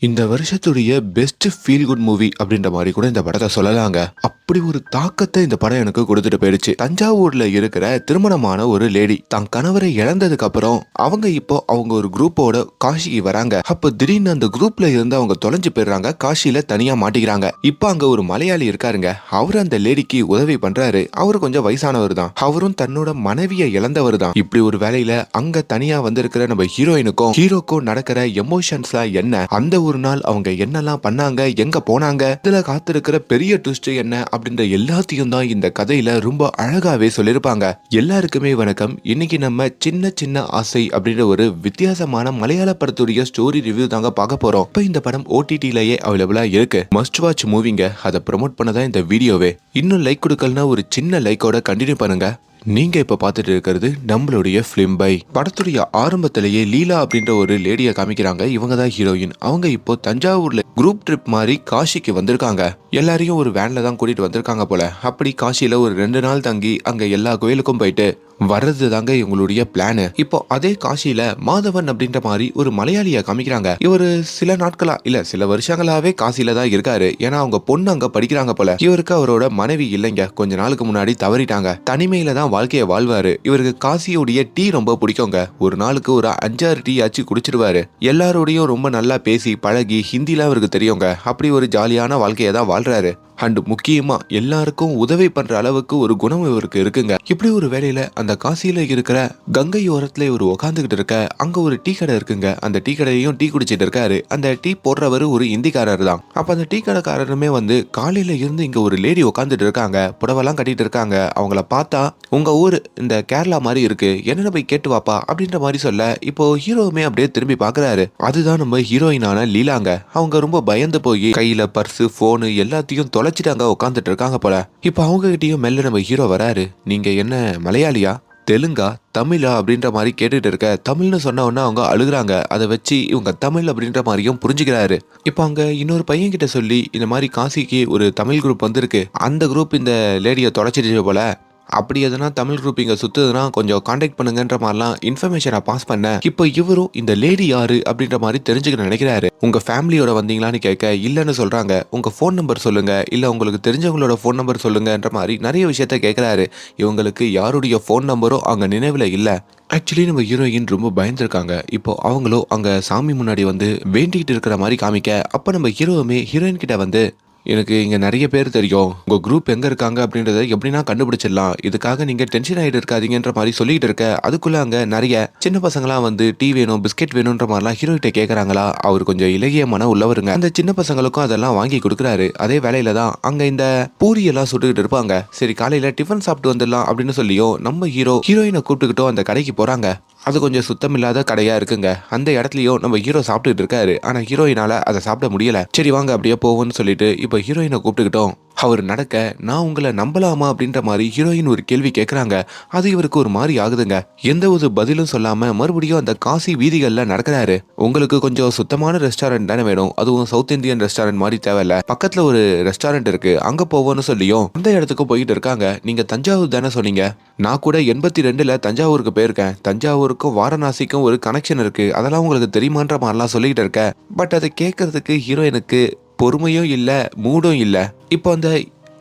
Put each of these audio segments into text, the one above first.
இந்த வருஷத்துடைய best feel good movie அப்படின்ற மாதிரி கூட இந்த படத்தை சொல்லலாங்க. அப்படி ஒரு தாக்கத்தை இந்த படம் எனக்கு கொடுத்துட்டு போயிடுச்சு. தஞ்சாவூர்ல இருக்கிற திருமணமான ஒரு லேடி தான் கணவரை இழந்ததுக்கு அப்புறம் அவங்க ஒரு குரூப்போட காசிக்கு வராங்க. அப்ப திடீர்னு அந்த குரூப்ல இருந்து அவங்க தொலைஞ்சு போயிடுறாங்க. காசியில தனியா மாட்டிக்கிறாங்க. இப்ப அங்க ஒரு மலையாளி இருக்காருங்க. அவரு அந்த லேடிக்கு உதவி பண்றாரு. அவரு கொஞ்சம் வயசானவர் தான். அவரும் தன்னோட மனைவியை இழந்தவர் தான். இப்படி ஒரு வேலையில அங்க தனியா வந்திருக்கிற நம்ம ஹீரோக்கும் நடக்கிற எமோஷன்ஸ்லாம் என்ன, அந்த ஒரு நாள் அவங்க என்னெல்லாம் பண்ணாங்க, எங்க போனாங்க, இதுல காத்திருக்கிற பெரிய ட்விஸ்ட் என்ன அப்படின்ற எல்லாத்தையும் தான் இந்த கதையில ரொம்ப அழகாவே சொல்லிருப்பாங்க. எல்லாருக்குமே வணக்கம். இன்னைக்கு நம்ம சின்ன சின்ன ஆசை அப்படின்ற ஒரு வித்தியாசமான மலையாள படத்துடைய ஸ்டோரி ரிவ்யூ தாங்க பார்க்க போறோம். இப்ப இந்த படம் OTT-லயே அவைலபிளா இருக்கு. மஸ்ட் வாட்ச் மூவிங்க. அதை ப்ரோமோட் பண்ணதான் இந்த வீடியோவே. இன்னும் லைக் கொடுக்கலனா ஒரு சின்ன லைக்கோட கண்டினியூ பண்ணுங்க. நீங்க இப்ப பாத்துட்டு இருக்கிறது நம்மளுடைய பிலிம் பை. படத்துடைய ஆரம்பத்திலேயே லீலா அப்படின்ற ஒரு லேடியை காமிக்கிறாங்க. இவங்க தான் ஹீரோயின். அவங்க இப்போ தஞ்சாவூர்ல குரூப் ட்ரிப் மாதிரி காசிக்கு வந்திருக்காங்க. எல்லாரையும் ஒரு வேன்ல தான் கூட்டிட்டு வந்திருக்காங்க போல. அப்படி காசியில ஒரு 2 நாள் தங்கி அங்க எல்லா கோயிலுக்கும் போயிட்டு வர்றது தாங்க இவங்களுடைய பிளான். இப்போ அதே காசியில மாதவன் அப்படின்ற மாதிரி ஒரு மலையாளிய காமிக்கிறாங்க. இவரு சில வருஷங்களாவே காசியில தான் இருக்காரு. ஏன்னா அவங்க பொண்ணு அங்க படிக்கிறாங்க போல. இவருக்கு அவரோட மனைவி இல்லைங்க. கொஞ்ச நாளுக்கு முன்னாடி தவறிட்டாங்க. தனிமையில தான் வாழ்க்கையை வாழ்வாரு. இவருக்கு காசியோடைய டீ ரொம்ப பிடிக்குங்க. ஒரு நாளுக்கு ஒரு 5-6 டீ ஆச்சு குடிச்சிருவாரு. எல்லாரோடையும் ரொம்ப நல்லா பேசி பழகி ஹிந்திலாம் அவருக்கு தெரியுங்க. அப்படி ஒரு ஜாலியான வாழ்க்கையை தான் வாழ்றாரு. அண்ட் முக்கியமா எல்லாருக்கும் உதவி பண்ற அளவுக்கு ஒரு குணம் இவருக்கு இருக்குங்க. இப்படி ஒரு வேலையில அந்த காசியில இருக்கிற கங்கை ஓரத்துல இவர் உட்காந்துக்கிட்டு இருக்க அங்க ஒரு டீ கடை இருக்குங்க. அந்த டீ கடையையும் டீ குடிச்சிட்டு இருக்காரு. அந்த டீ போடுறவரு ஒரு இந்திக்காரர் தான். அப்ப அந்த டீ கடைக்காரருமே வந்து காலையில இருந்து இங்க ஒரு லேடி உட்காந்துட்டு இருக்காங்க. புடவெல்லாம் கட்டிட்டு இருக்காங்க. அவங்கள பார்த்தா உங்க ஊரு இந்த கேரளா மாதிரி இருக்கு, என்னென்ன போய் கேட்டு வாப்பா அப்படின்ற மாதிரி சொல்ல, இப்போ ஹீரோவுமே அப்படியே திரும்பி பாக்குறாரு. அதுதான் நம்ம ஹீரோயினான லீலாங்க. அவங்க ரொம்ப பயந்து போய் கையில பர்ஸ் போனு எல்லாத்தையும் தொலைச்சிட்டாங்க. உட்காந்துட்டு இருக்காங்க போல. இப்ப அவங்க கிட்டயும் மெல்ல நம்ம ஹீரோ வராரு. நீங்க என்ன மலையாளியா, தெலுங்கா, தமிழா அப்படின்ற மாதிரி கேட்டுட்டு இருக்க. தமிழ்னு சொன்ன உடனே அவங்க அழுகுறாங்க. அதை வச்சு இவங்க தமிழ் அப்படின்ற மாதிரியும் புரிஞ்சுக்கிறாரு. இப்போ அங்க இன்னொரு பையன் கிட்ட சொல்லி இந்த மாதிரி காசிக்கு ஒரு தமிழ் குரூப் வந்திருக்கு, அந்த குரூப் இந்த லேடியை தொலைச்சிட்டு போல, அப்படி எதனா தமிழ் குரூப் இங்க சுத்துதுன்னா கொஞ்சம் கான்டாக்ட் பண்ணுங்கன்ற மாதிரிலாம் இன்ஃபர்மேஷனை பாஸ் பண்ண. இப்போ இவரும் இந்த லேடி யாரு அப்படின்ற மாதிரி தெரிஞ்சுக்க நினைக்கிறாரு. உங்க ஃபேமிலியோட வந்தீங்களான்னு கேட்க இல்லன்னு சொல்றாங்க. உங்க ஃபோன் நம்பர் சொல்லுங்க, இல்ல உங்களுக்கு தெரிஞ்சவங்களோட ஃபோன் நம்பர் சொல்லுங்கன்ற மாதிரி நிறைய விஷயத்த கேட்கிறாரு. இவங்களுக்கு யாருடைய ஃபோன் நம்பரும் அங்க நினைவுல இல்ல. ஆக்சுவலி நம்ம ஹீரோயின் ரொம்ப பயந்துருக்காங்க. இப்போ அவங்களும் அங்க சாமி முன்னாடி வந்து வேண்டிக்கிட்டு இருக்கிற மாதிரி காமிக்க, அப்ப நம்ம ஹீரோவுமே ஹீரோயின் கிட்ட வந்து எனக்கு இங்க நிறைய பேர் தெரியும், உங்க குரூப் எங்க இருக்காங்க அப்படின்றத எப்படின்னா கண்டுபிடிச்சிடலாம், இதுக்காக நீங்க டென்ஷன் ஆகிட்டு இருக்காதீங்கன்ற மாதிரி சொல்லிட்டு இருக்க. அதுக்குள்ள அங்க நிறைய சின்ன பசங்களாம் வந்து டீ வேணும், பிஸ்கெட் வேணும்ன்ற மாதிரிலாம் ஹீரோயிட்ட கேட்கறாங்களா. அவர் கொஞ்சம் இலகிய மனம் உள்ளவருங்க. அந்த சின்ன பசங்களுக்கும் அதெல்லாம் வாங்கி கொடுக்குறாரு. அதே வேலையில தான் அங்க இந்த பூரி எல்லாம் சுட்டுக்கிட்டு இருப்பாங்க. சரி காலையில டிஃபன் சாப்பிட்டு வந்துடலாம் அப்படின்னு சொல்லியும் நம்ம ஹீரோயினை கூப்பிட்டுக்கிட்டோம் அந்த கடைக்கு போறாங்க. அது கொஞ்சம் சுத்தமில்லாத கடையா இருக்குங்க. அந்த இடத்துலயும் நம்ம ஹீரோ சாப்பிட்டுட்டு இருக்காரு. ஆனா ஹீரோயினால அதை சாப்பிட முடியல. சரி வாங்க அப்படியே போவோம்னு சொல்லிட்டு இப்ப ஹீரோயினை கூப்பிட்டுக்கிட்டோம். அவர் நடக்க நான் உங்களை நம்பலாமா அப்படின்ற மாதிரி ஹீரோயின் ஒரு கேள்வி கேட்கறாங்க. அது இவருக்கு ஒரு மாதிரி ஆகுதுங்க. எந்த ஒரு பதிலும் சொல்லாம மறுபடியும் அந்த காசி வீதிகள்ல நடக்கிறாரு. உங்களுக்கு கொஞ்சம் சுத்தமான ரெஸ்டாரண்ட் தானே வேணும், அதுவும் சவுத் இந்தியன் ரெஸ்டாரண்ட் மாதிரி தேவையில்ல, பக்கத்துல ஒரு ரெஸ்டாரண்ட் இருக்கு அங்க போவோம்னு சொல்லியும் அந்த இடத்துக்கும் போயிட்டு இருக்காங்க. நீங்க தஞ்சாவூர் தானே சொன்னீங்க, நான் கூட 82ல தஞ்சாவூருக்கு போயிருக்கேன். தஞ்சாவூருக்கும் வாரணாசிக்கும் ஒரு கனெக்ஷன் இருக்கு, அதெல்லாம் உங்களுக்கு தெரியுமான்ற மாதிரிலாம் சொல்லிக்கிட்டு இருக்க. பட் அதை கேட்கறதுக்கு ஹீரோயினுக்கு பொறுமையும் இல்ல, மூடும் இல்ல. இப்போ அந்த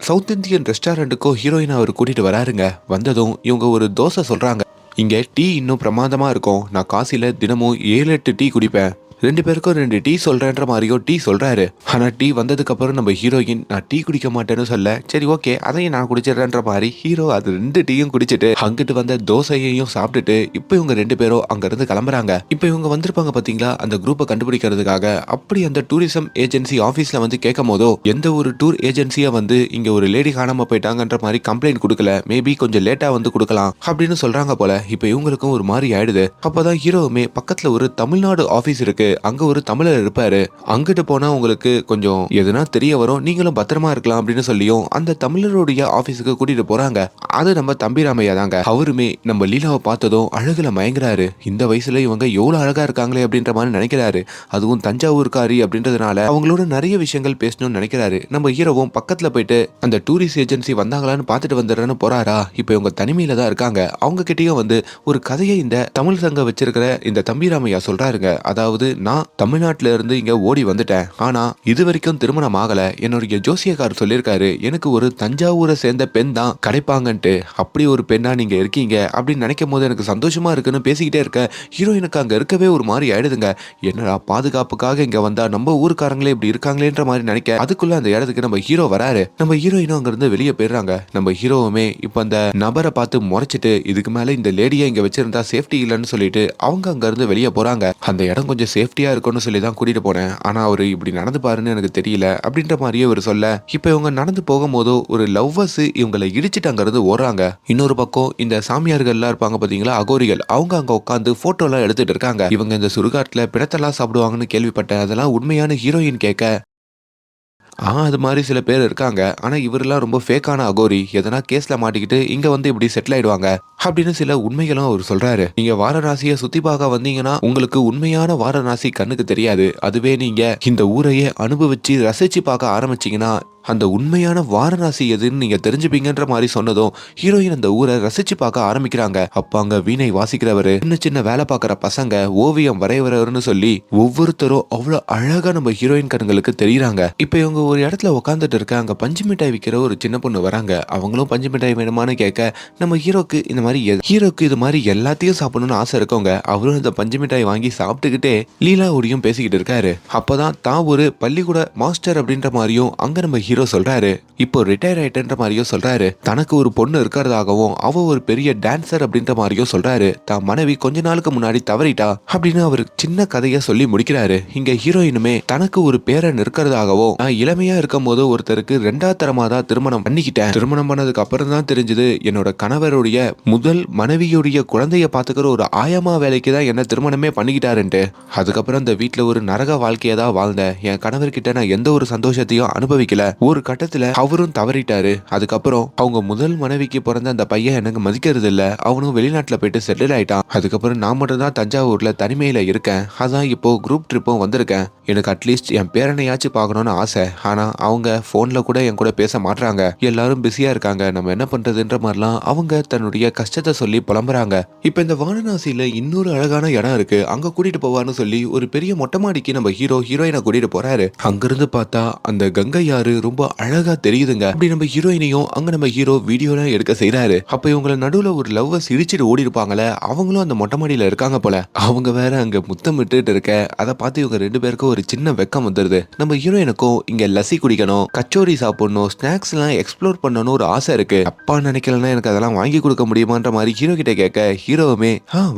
சவுத் இந்தியன் ரெஸ்டாரண்ட்டுக்கும் ஹீரோயின் அவர் கூட்டிட்டு வராருங்க. வந்ததும் இவங்க ஒரு தோசை சொல்றாங்க. இங்க டீ இன்னும் பிரமாதமா இருக்கும், நான் காசில தினமும் 7-8 டீ குடிப்பேன், 2 பேருக்கும் 2 டீ சொல்றேன்ற மாதிரியோ டீ சொல்றாரு. ஆனா டீ வந்ததுக்கு அப்புறம் நம்ம ஹீரோயின் நான் டீ குடிக்க மாட்டேன்னு சொல்ல, சரி ஓகே அதையும் நான் குடிச்சிடறேன்ற மாதிரி ஹீரோ அது 2 டீயும் குடிச்சிட்டு அங்கிட்டு வந்த தோசையையும் சாப்பிட்டுட்டு இப்போ இவங்க 2 பேரும் அங்க இருந்து கிளம்புறாங்க. இப்போ இவங்க வந்திருப்பாங்க பாத்தீங்களா அந்த குரூப்பை கண்டுபிடிக்கிறதுக்காக. அப்படி அந்த டூரிசம் ஏஜென்சி ஆபீஸ்ல வந்து கேட்கும் போதோ எந்த ஒரு டூர் ஏஜென்சியா வந்து இங்க ஒரு லேடி காணாம போயிட்டாங்கன்ற மாதிரி கம்ப்ளைண்ட் கொடுக்கல, மேபி கொஞ்சம் லேட்டா வந்து கொடுக்கலாம் அப்படின்னு சொல்றாங்க போல. இப்போ இவங்களுக்கும் ஒரு மாதிரி ஆயிடுது. அப்பதான் ஹீரோவுமே பக்கத்துல ஒரு தமிழ்நாடு ஆபீஸ் இருக்கு, அங்க ஒரு தமிழர் இருப்பாரு, அங்கிட்டு போனா உங்களுக்கு கொஞ்சம் எதுனா தெரிய வரும், நீங்களும் பத்திரமா இருக்கலாம் அப்படின்னு சொல்லியும் அந்த தமிழருடைய ஆபீஸுக்கு கூட்டிட்டு போறாங்க. அது நம்ம தம்பிராமையா தாங்க. அவருமே நம்ம லீலாவை பார்த்ததும் அழகுல மயங்குறாரு. இந்த வயசுல இவங்க எவ்வளவு அழகா இருக்காங்களே அப்படின்ற மாதிரி நினைக்கிறாரு. அதுவும் தஞ்சாவூர்காரி அப்படின்றதுனால அவங்களோட நிறைய விஷயங்கள் பேசணும்னு நினைக்கிறாரு. நம்ம ஹீரோவும் பக்கத்துல போயிட்டு அந்த டூரிஸ்ட் ஏஜென்சி வந்தாங்களான்னு பார்த்துட்டு வந்துடுறேன்னு போறாரா. இப்ப இவங்க தனிமையில தான் இருக்காங்க. அவங்க கிட்டயும் வந்து ஒரு கதையை இந்த தமிழ் சங்கம் வச்சிருக்கிற இந்த தம்பிராமையா சொல்றாருங்க. அதாவது நான் தமிழ்நாட்டுல இருந்து இங்க ஓடி வந்துட்டேன். ஆனா இது வரைக்கும் திருமணம் ஆகல. என்னுடைய ஜோசியக்கார் சொல்லியிருக்காரு எனக்கு ஒரு தஞ்சாவூரை சேர்ந்த பெண் தான் கிடைப்பாங்கன்ட்டு. அப்படி ஒரு பெண்ணா நீங்க இருக்கீங்க அப்படின்னு நினைக்கும் போது எனக்கு சந்தோஷமா இருக்குன்னு பேசிக்கிட்டே இருக்க ஹீரோயினுக்கு அங்க இருக்கவே ஒரு மாதிரி ஆயிடுதுங்க. என்னடா பாதுகாப்புக்காக இங்க வந்தா நம்ம ஊருக்காரங்களே இப்படி இருக்காங்களேன்ற மாதிரி நினைக்க அதுக்குள்ள அந்த இடத்துக்கு நம்ம ஹீரோ வராரு. நம்ம ஹீரோயினும் அங்க இருந்து வெளியே போயிடுறாங்க. நம்ம ஹீரோவுமே இப்ப அந்த நபரை பார்த்து முறைச்சிட்டு இதுக்கு மேல இந்த லேடியை இங்க வச்சிருந்தா சேஃப்டி இல்லைன்னு சொல்லிட்டு அவங்க அங்க இருந்து வெளியே போறாங்க. அந்த இடம் கொஞ்சம் சேஃப்டியா இருக்கும்னு சொல்லி தான் கூட்டிட்டு போனேன். ஆனா அவரு இப்படி நடந்து பாருன்னு எனக்கு தெரியல அப்படின்ற மாதிரியே ஒரு சொல்ல இப்ப இவங்க நடந்து போகும்போதோ ஒரு லவ்வர்ஸ் இவங்களை இடிச்சிட்டு அங்க இருந்து ஓடுறாங்க. இன்னொரு பக்கம் இந்த சாமியார்கள் எல்லாம் இருப்பாங்க பாத்தீங்களா, அகோரிகள், அவங்க அங்க உட்காந்து போட்டோ எல்லாம் எடுத்துட்டு இருக்காங்க. இவங்க இந்த சுடுகாட்டுல பிணத்தெல்லாம் சாப்பிடுவாங்கன்னு கேள்விப்பட்டேன். அதெல்லாம் உண்மையான ஹீரோயின் கேட்க அது மாதிரி சில பேர் இருக்காங்க. ஆனா இவரெல்லாம் ரொம்ப ஃபேக்கான அகோரி. எதனா கேஸ்ல மாட்டிக்கிட்டு இங்க வந்து இப்படி செட்டில் ஆயிடுவாங்க அப்படின்னு சில உண்மைகளும் அவர் சொல்றாரு. நீங்க வாரணாசியை சுத்தி பார்க்க வந்தீங்கன்னா உங்களுக்கு உண்மையான வாரணாசி கண்ணுக்கு தெரியாது. அதுவே நீங்க இந்த ஊரையே அனுபவிச்சு ரசிச்சு பார்க்க ஆரம்பிச்சீங்கன்னா அந்த உண்மையான வாரணாசி எதுன்னு நீங்க தெரிஞ்சுப்பீங்கன்ற மாதிரி சொன்னதும் ஹீரோயின் அந்த ஊரை ரசிச்சு பார்க்க ஆரம்பிக்கிறாங்க. அப்ப அங்க வீணை வாசிக்கிறவரு, சின்ன சின்ன வேலை பார்க்குற பசங்க, ஓவியம் வரைவரவர்னு சொல்லி ஒவ்வொருத்தரும் அவ்வளவு அழகா நம்ம ஹீரோயின் கண்களுக்கு தெரியுறாங்க. இப்ப இவங்க ஒரு இடத்துல உட்காந்துட்டு இருக்க அங்க பஞ்சு மிட்டாய் விற்கிற ஒரு சின்ன பொண்ணு வராங்க. அவங்களும் பஞ்சு மிட்டாய் வேணுமான்னு கேட்க நம்ம ஹீரோக்கு இது மாதிரி எல்லாத்தையும் சாப்பிடணும்னு ஆசை இருக்கவங்க. அவரும் இந்த பஞ்சு மிட்டாய் வாங்கி சாப்பிட்டுக்கிட்டே லீலாவோடையும் பேசிக்கிட்டு இருக்காரு. அப்பதான் தான் ஒரு பள்ளிக்கூட மாஸ்டர் அப்படின்ற மாதிரியும் அங்க நம்ம ஹீரோ சொல்றாரு. இப்போ ரிட்டையர் ஆயிட்டன்ற மாதிரியும் சொல்றாரு. தனக்கு ஒரு பொண்ணு இருக்கிறதாகவும் அவ ஒரு பெரிய டான்சர் அப்படின்ற மாதிரியும் சொல்றாரு. தான் மனைவி கொஞ்ச நாளுக்கு முன்னாடி தவறிட்டா அப்படின்னு அவர் சின்ன கதைய சொல்லி முடிக்கிறாரு. இங்க ஹீரோயினுமே தனக்கு ஒரு பேரன் இருக்கிறதாகவும் நான் இளமையா இருக்கும் போது ஒருத்தருக்கு 2வது தரமா தான் திருமணம் பண்ணிக்கிட்டேன். திருமணம் பண்ணதுக்கு அப்புறம் தான் தெரிஞ்சது என்னோட கணவருடைய முதல் மனைவியுடைய குழந்தைய பாத்துக்கிற ஒரு ஆயமா வேலைக்கு தான் என்ன திருமணமே பண்ணிக்கிட்டாருன்ட்டு. அதுக்கப்புறம் இந்த வீட்டுல ஒரு நரக வாழ்க்கையை தான் வாழ்ந்தேன். என் கணவர்கிட்ட நான் எந்த ஒரு சந்தோஷத்தையும் அனுபவிக்கல. ஒரு கட்டத்துல அவரும் தவறிட்டாரு. அதுக்கப்புறம் அவங்க முதல் மனைவிக்கு பிறந்த அந்த பையன் எனக்கு மதிக்கிறது இல்ல. அவனும் வெளிநாட்டுல போயிட்டு செட்டில் ஆயிட்டான். அதுக்கப்புறம் நான் மட்டும் தான் தஞ்சாவூர்ல தனிமையில இருக்கேன். அதான் இப்போ குரூப் ட்ரிப்பும் வந்திருக்கேன். எனக்கு அட்லீஸ்ட் என் பேரனையாச்சும் பார்க்கணும்னு ஆசை. ஆனா அவங்க போன்ல கூட என் கூட பேச மாட்டாங்க. எல்லாரும் பிஸியா இருக்காங்க. நம்ம என்ன பண்றதுன்ற மாதிரிலாம் அவங்க தன்னுடைய கஷ்டத்தை சொல்லி புலம்புறாங்க. இப்ப இந்த வாரணாசியில இன்னொரு அழகான இடம் இருக்கு, அங்க கூட்டிட்டு போவான்னு சொல்லி ஒரு பெரிய மொட்டை மாடிக்கு நம்ம ஹீரோயினை கூட்டிட்டு போறாரு. அங்கிருந்து பார்த்தா அந்த கங்கை யாரு ரொம்ப அழகா தெரியுதுங்க. அப்படி நம்ம ஹீரோயினையும் அங்க நம்ம ஹீரோ வீடியோலாம் எடுக்க செய்யறாரு. அப்ப இவங்கள நடுவுல ஒரு லவ்வர்ஸ் இடிச்சிட்டு ஓடி இருப்பாங்களே, அவங்களும் அந்த மொட்டை மாடியில இருக்காங்க போல. அவங்க வேற அங்க முத்தம் விட்டுட்டு இருக்க அதை பார்த்து இவங்க 2 பேருக்கும் ஒரு சின்ன வெக்கம் வந்துருது. நம்ம ஹீரோயினுக்கும் இங்க லஸ்ஸி குடிக்கணும், கச்சோரி சாப்பிடணும், ஸ்நாக்ஸ் எல்லாம் எக்ஸ்ப்ளோர் பண்ணணும் ஒரு ஆசை இருக்கு. அப்பா நினைக்கலன்னா எனக்கு அதெல்லாம் வாங்கி கொடுக்க முடியுமான்ற மாதிரி ஹீரோ கிட்ட கேட்க ஹீரோவுமே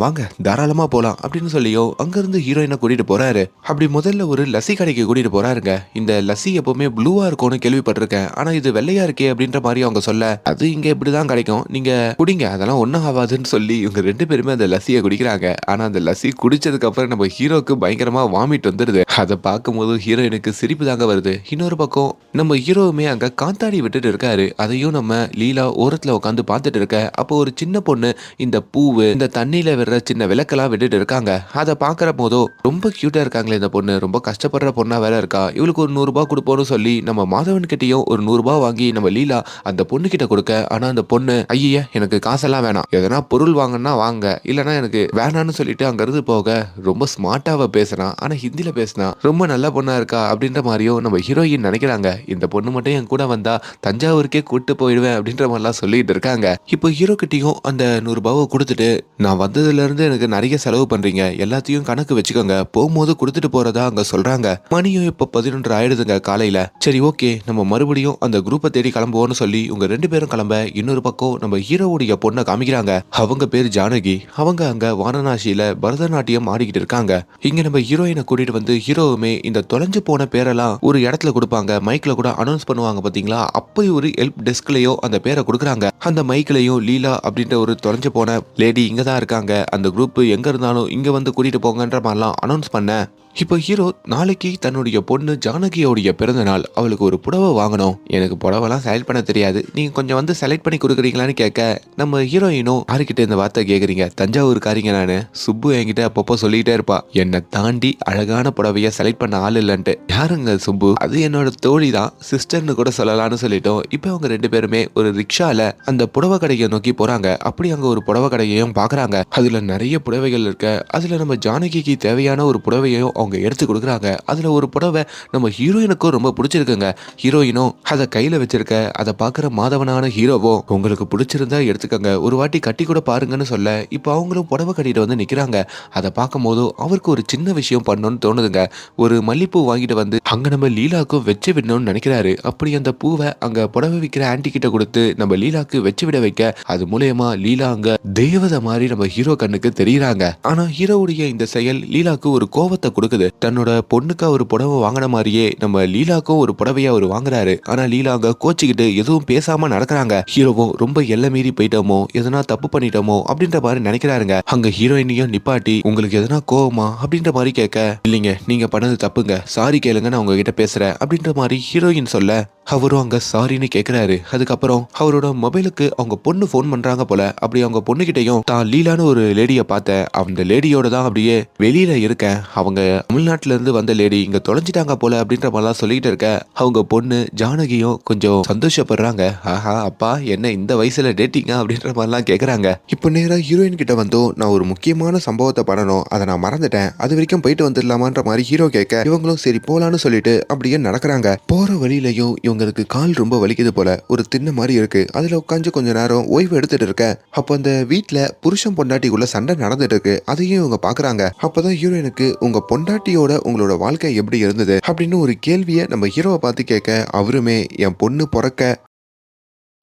வாங்க தாராளமா போலாம் அப்படின்னு சொல்லியோ அங்க இருந்து ஹீரோயினை கூட்டிட்டு போறாரு. அப்படி முதல்ல ஒரு லஸ்ஸி கடைக்கு கூட்டிட்டு போறாருங்க. இந்த லஸ்ஸி எப்பவுமே ப்ளூவா இருக்கும்னு கேள்விப்பட்டிருக்கேன். ஆனா இது வெள்ளையா இருக்கே அப்படின்ற மாதிரி அவங்க சொல்ல அது இங்க இப்படிதான் கிடைக்கும், நீங்க குடிங்க, அதெல்லாம் ஒன்னும் ஆகாதுன்னு சொல்லி இவங்க 2 பேருமே அந்த லஸ்ஸியை குடிக்கிறாங்க. ஆனா அந்த லஸ்ஸி குடிச்சதுக்கு அப்புறம் நம்ம ஹீரோக்கு பயங்கரமா வாமிட் வந்துடுது. அதை பார்க்கும்போது ஹீரோயினுக்கு சிரிப்பு தாங்க வருது. இன்னொரு பக்கம் நம்ம ஹீரோவுமே அங்க காத்தாடி விட்டுட்டு இருக்காரு. அதையும் நம்ம லீலா ஓரத்துல உட்காந்து பார்த்துட்டு இருக்க அப்போ ஒரு சின்ன பொண்ணு இந்த பூவு இந்த தண்ணியில விடுற சின்ன விளக்கெல்லாம் விட்டுட்டு இருக்காங்க. அதை பாக்குற போதோ ரொம்ப கியூட்டா இருக்காங்களே இந்த பொண்ணு, ரொம்ப கஷ்டப்படுற பொண்ணா வேற இருக்கா. இவளுக்கு ஒரு 100 ரூபாய் கொடுப்போம்னு சொல்லி நம்ம மாதவன் கிட்டயும் ஒரு 100 ரூபாய் வாங்கி நம்ம லீலா அந்த பொண்ணு கிட்ட கொடுக்க, ஆனா அந்த பொண்ணு ஐயா எனக்கு காசெல்லாம் வேணாம், எதனா பொருள் வாங்கன்னா வாங்க, இல்லனா எனக்கு வேணான்னு சொல்லிட்டு அங்க இருந்து போக ரொம்ப ஸ்மார்ட்டாவ பேசுறான். ஆனா ஹிந்தில பேசினா ரொம்ப நல்ல பொண்ணா இருக்கா அப்படின்ற மாதிரியும் நம்ம ஹீரோயின் நினைக்கிறாங்க. இந்த பொண்ணு மட்டும் என் கூட வந்தா தஞ்சாவூருக்கே கூட்டு போயிடுவேன் அப்படின்ற மாதிரிலாம் சொல்லிட்டு இருக்காங்க. இப்போ ஹீரோ கிட்டயும் அந்த 100 ரூபாவை கொடுத்துட்டு நான் வந்ததுல இருந்து எனக்கு நிறைய செலவு பண்றீங்க, எல்லாத்தையும் கணக்கு வச்சுக்கோங்க, போகும்போது கொடுத்துட்டு போறதா அங்க சொல்றாங்க. மணியும் இப்ப 11 ஆயிடுதுங்க காலையில. சரி ஓகே நம்ம மறுபடியும் அந்த குரூப்பை தேடி கிளம்புவோம்னு சொல்லி உங்க 2 பேரும் கிளம்ப இன்னொரு பக்கம் நம்ம ஹீரோவுடைய பொண்ணை காமிக்கிறாங்க. அவங்க பேர் ஜானகி. அவங்க அங்க வாரணாசியில பரதநாட்டியம் ஆடிக்கிட்டு இருக்காங்க. இங்க நம்ம ஹீரோயினை கூட்டிட்டு வந்து ஹீரோவுமே இந்த தொலைஞ்சு போன பேரெல்லாம் ஒரு இடத்துல கொடுப்பாங்க, மைக்ல கூட அனௌன்ஸ் பண்ணுவாங்க பாத்தீங்களா, அப்படி ஒரு ஹெல்ப் டெஸ்க்லயோ அந்த பேரை கொடுக்குறாங்க. அந்த மைக்லயும் லீலா அப்படின்ற ஒரு தொலைஞ்சு போன லேடி இங்க தான் இருக்காங்க, அந்த குரூப் எங்க இருந்தாலும் இங்க வந்து கூட்டிட்டு போங்கன்ற மாதிரிலாம் அனௌன்ஸ் பண்ண இப்போ ஹீரோ நாளைக்கு தன்னுடைய பொண்ணு ஜானகியோடைய பிறந்த நாள், அவளுக்கு ஒரு புடவை வாங்கணும், எனக்கு புடவைலாம் செலக்ட் பண்ண தெரியாது, நீங்க கொஞ்சம் வந்து செலக்ட் பண்ணி கொடுக்குறீங்களான்னு கேட்க நம்ம ஹீரோயினும் யாருக்கிட்ட இந்த வார்த்தை கேட்குறீங்க, தஞ்சாவூர்காரிங்க நானு, சுப்பு என்கிட்ட அப்பப்போ சொல்லிக்கிட்டே இருப்பா என்னை தாண்டி அழகான புடவைய செலக்ட் பண்ண ஆள் இல்லைன்ட்டு. யாருங்க சுப்பு, அது என்னோட தோழி தான், சிஸ்டர்னு கூட சொல்லலாம்னு சொல்லிட்டோம். இப்போ அவங்க 2 பேருமே ஒரு ரிக்ஷால அந்த புடவை கடையை நோக்கி போறாங்க. அப்படி அங்க ஒரு புடவை கடையையும் பாக்குறாங்க. அதுல நிறைய புடவைகள் இருக்க, அதுல நம்ம ஜானகிக்கு தேவையான ஒரு புடவையையும் அவங்க எடுத்து கொடுக்குறாங்க. அதுல ஒரு புடவை நம்ம ஹீரோயினுக்கும் ரொம்ப பிடிச்சிருக்குங்க. ஹீரோயினும் அதை கையில வச்சிருக்க அதை பாக்குற மாதவனான ஹீரோவும் உங்களுக்கு பிடிச்சிருந்தா எடுத்துக்கங்க, ஒரு வாட்டி கட்டி கூட பாருங்கன்னு சொல்ல இப்போ அவங்களும் புடவை கட்டிட்டு வந்து நிக்கிறாங்க. அதை பார்க்கும் போது அவருக்கு ஒரு சின்ன விஷயம் பண்ணணும்னு தோணுதுங்க. ஒரு மல்லிப்பூ வாங்கிட்டு வந்து அங்க நம்ம லீலாக்கும் வச்சு விடணும்னு நினைக்கிறாரு. அப்படி அந்த பூவை அங்க புடவை விற்கிற ஆன்டி கிட்ட கொடுத்து நம்ம லீலாக்கு வச்சு விட வைக்க அது மூலயமா லீலா அங்க தெய்வத மாதிரி நம்ம ஹீரோ கண்ணுக்கு தெரியுறாங்க. ஆனா ஹீரோவுடைய இந்த செயல் லீலாக்கு ஒரு கோவத்தை கொடுக்குது. தன்னோட பொண்ணுக்கு ஒரு புடவை வாங்கின மாதிரியே நம்ம லீலாக்கும் ஒரு புடவையை அவர் வாங்குறாரு. ஆனா லீலா அங்க கோச்சிக்கிட்டு எதுவும் பேசாம நடக்கிறாங்க. ஹீரோவும் ரொம்ப எல்லை மீறி போயிட்டோமோ, எதனா தப்பு பண்ணிட்டோமோ அப்படின்ற மாதிரி நினைக்கிறாருங்க. அங்க ஹீரோயினையும் நிப்பாட்டி உங்களுக்கு எதனா கோவமா அப்படின்ற மாதிரி கேட்க, இல்லைங்க நீங்க பண்ணது தப்புங்க, சாரி கேளுங்க, நான் உங்ககிட்ட பேசுறேன் அப்படின்ற மாதிரி ஹீரோயின் சொல்ல அவரும் அங்க சாரின்னு கேக்குறாரு. அதுக்கப்புறம் அவரோட மொபைலுக்கு அவங்க பொண்ணு போன் பண்றாங்க போல. அப்படி அவங்க பொண்ணுகிட்டையும் தான் லீலான்னு ஒரு லேடியை பார்த்தேன், அந்த லேடியோட தான் அப்படியே வெளியில இருக்கேன், அவங்க தமிழ்நாட்டுல இருந்து வந்த லேடி இங்க தொலைஞ்சிட்டாங்க போல அப்படின்ற மாதிரிலாம் சொல்லிட்டு இருக்க அவங்க பொண்ணு ஜானகியும் கொஞ்சம் சந்தோஷப்படுறாங்க. ஆஹா அப்பா என்ன இந்த வயசுல டேட்டிங்கா அப்படின்ற மாதிரிலாம் கேக்குறாங்க. இப்போ நேரா ஹீரோயின் கிட்ட வந்தோம், நான் ஒரு முக்கியமான சம்பவத்தை பண்ணணும், அதை நான் மறந்துட்டேன், அது வரைக்கும் போயிட்டு வந்துடலாமான்ற மாதிரி ஹீரோ கேட்க இவங்களும் சரி போலான்னு சொல்லிட்டு அப்படியே நடக்கிறாங்க. போற வழியிலையும் இவங்களுக்கு கால் ரொம்ப வலிக்குது போல, ஒரு திண்ண மாதிரி இருக்கு, அதுல உட்காந்து கொஞ்ச நேரம் ஓய்வு எடுத்துட்டு இருக்க அப்போ அந்த வீட்டுல புருஷன் பொண்டாட்டிக்குள்ள சண்டை நடந்துட்டு இருக்கு. அதையும் இவங்க பாக்குறாங்க. அப்பதான் ஹீரோயினுக்கு உங்க பொண்டாட்டியோட உங்களோட வாழ்க்கை எப்படி இருந்தது அப்படின்னு ஒரு கேள்வியை நம்ம ஹீரோவை பார்த்து கேட்க அவருமே என் பொண்ணு பிறக்க